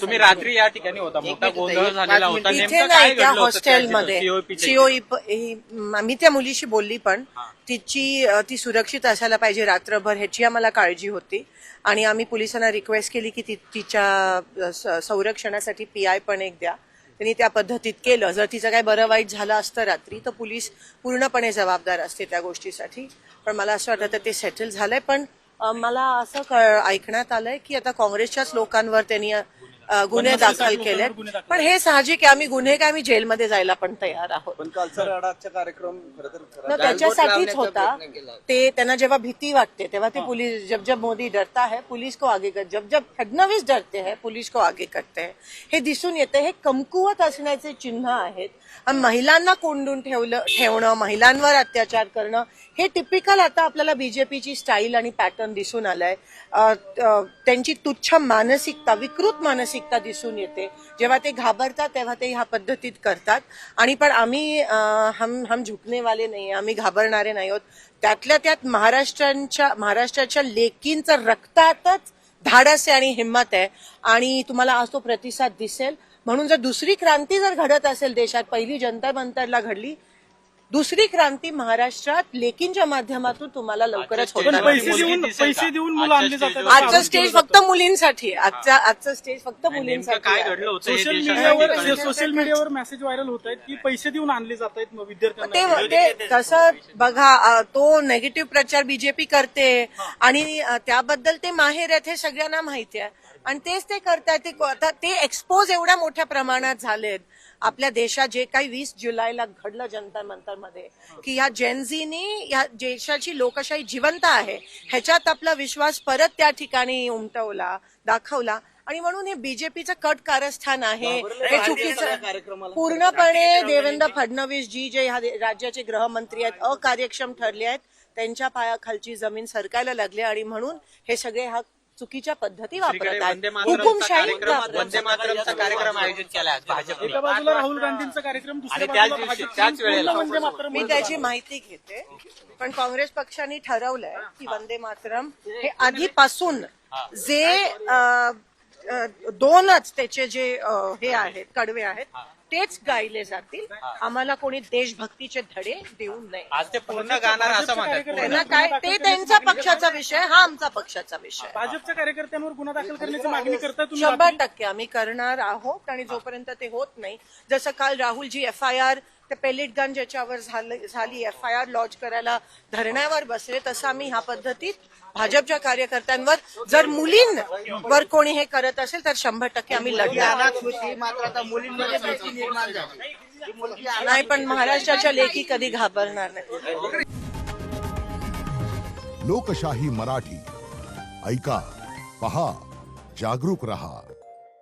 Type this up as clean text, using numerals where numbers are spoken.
तुम्ही रात्री या ठिकाणी होता, मोठा गोंधळ झालेला होता, तिथे नेमकं काय नाही, त्या घडलं होतं हॉस्टेलमध्ये COP च्या सीओई मी त्या मुलीशी बोलली, पण ती सुरक्षित असायला पाहिजे रात्रभर ह्याची आम्हाला काळजी होती आणि आम्ही पोलिसांना रिक्वेस्ट केली की तिच्या संरक्षणासाठी PI पण एक द्या. त्यांनी त्या पद्धतीत केलं. जर तिचं काही बरं वाईट झालं असतं रात्री तर पोलीस पूर्णपणे जबाबदार असते त्या गोष्टीसाठी. पण मला असं वाटतं ते सेटल झालंय. पण मला असं ऐकण्यात आलंय की आता काँग्रेसच्याच लोकांवर त्यांनी गुन्हे दाखल केलेत. पण हे साहजिक आहे, आम्ही गुन्हे काय, आम्ही जेलमध्ये जायला पण तयार आहोत. पण कालचा रडाचा कार्यक्रम न त्याच्यासाठीच होता. ते त्यांना जेव्हा भीती वाटते तेव्हा ते पोलीस, जब जब मोदी डरता है पुलिस को आगे कर, जब जब फडणवीस डरते हैं पुलिस को आगे करते हैं. हे दिसून येते. हे कमकुवत असण्याचे चिन्ह आहेत. महिलांना कोंडून ठेवणं, महिलांवर अत्याचार करणं, हे टिपिकल आता आपल्याला बीजेपीची स्टाईल आणि पॅटर्न दिसून आलाय. त्यांची तुच्छ मानसिकता, विकृत मानसिकता दिसून येते. जेव्हा ते घाबरतात तेव्हा ते ह्या पद्धतीत करतात. आणि पण आम्ही हम झुकणे वाले नाही, आम्ही घाबरणारे नाही आहोत. त्यातल्या त्यात महाराष्ट्राच्या लेकींचं रक्तातच धाडस आहे आणि हिंमत आहे आणि तुम्हाला आज तो प्रतिसाद दिसेल. म्हणून जर दुसरी क्रांती जर घडत असेल देशात, पहिली जंतर मंतरला घडली, दुसरी क्रांती महाराष्ट्रात लेकींच्या माध्यमातून तुम्हाला लवकरच होणार. पैसे देऊन मुलं आणली जातात. आजचं स्टेज फक्त मुलींसाठी, आजचं स्टेज फक्त मुलींसाठी. काय घडलं होतं सोशल मीडियावर मेसेज व्हायरल होत आहेत की पैसे देऊन आणले जात आहेत विद्यार्थ्यांना. ते कसं बघा, तो नेगेटिव्ह प्रचार बीजेपी करते आणि त्याबद्दल ते माहेर आहेत हे सगळ्यांना माहिती आहे आणि तेच ते करतात. आता ते एक्सपोज एवढ्या मोठ्या प्रमाणात झालेत. आपल्या देशात जे काही 20 जुलैला घडलं जंतर मंतरमध्ये, की या जेनझीनी या देशाची लोकशाही जिवंत आहे ह्याच्यात आपला विश्वास परत त्या ठिकाणी उमटवला, दाखवला. आणि म्हणून हे बीजेपीचं कट कारस्थान आहे. हे चुकीचं पूर्णपणे. देवेंद्र फडणवीस जी जे ह्या राज्याचे गृहमंत्री आहेत, अकार्यक्षम ठरले आहेत. त्यांच्या पायाखालची जमीन सरकायला लागली आणि म्हणून हे सगळे हा चुकीच्या पद्धती वापरत आहेत. हुकुमशाही वंदे मातरमचा कार्यक्रम आयोजित केला भाजपने. एका बाजूला राहुल गांधींचा कार्यक्रम, आणि त्याच वेळेला वंदे मातरम. मी त्याची माहिती घेते. पण काँग्रेस पक्षाने ठरवलंय की वंदे मातरम हे आधीपासून जे दोनच त्याचे जे हे आहेत, कडवे आहेत, तेच गायले जातील. आम्हाला कोणी देशभक्तीचे धडे देऊ नये. आज ते पूर्ण गाणार असं म्हणतात. त्यांना काय, ते त्यांचा पक्षाचा विषय, हा आमचा पक्षाचा विषय. भाजपच्या कार्यकर्त्यांवर गुन्हा दाखल करण्याची मागणी करता तुम्ही? 100% आम्ही करणार आहोत. आणि जोपर्यंत ते होत नाही, जसं काल राहुलजी FIR, ते पेलेट गन ज्याच्यावर झाली FIR लॉन्च करायला धरण्यावर बसले, तसं आम्ही ह्या पद्धतीत भाजपच्या कार्यकर्त्यांवर, जर मुलींवर कोणी हे करत असेल तर 100% आम्ही लढणार. नाही, पण महाराष्ट्राच्या लेखी कधी घाबरणार नाही. लोकशाही मराठी ऐका, पहा, जागरूक रहा.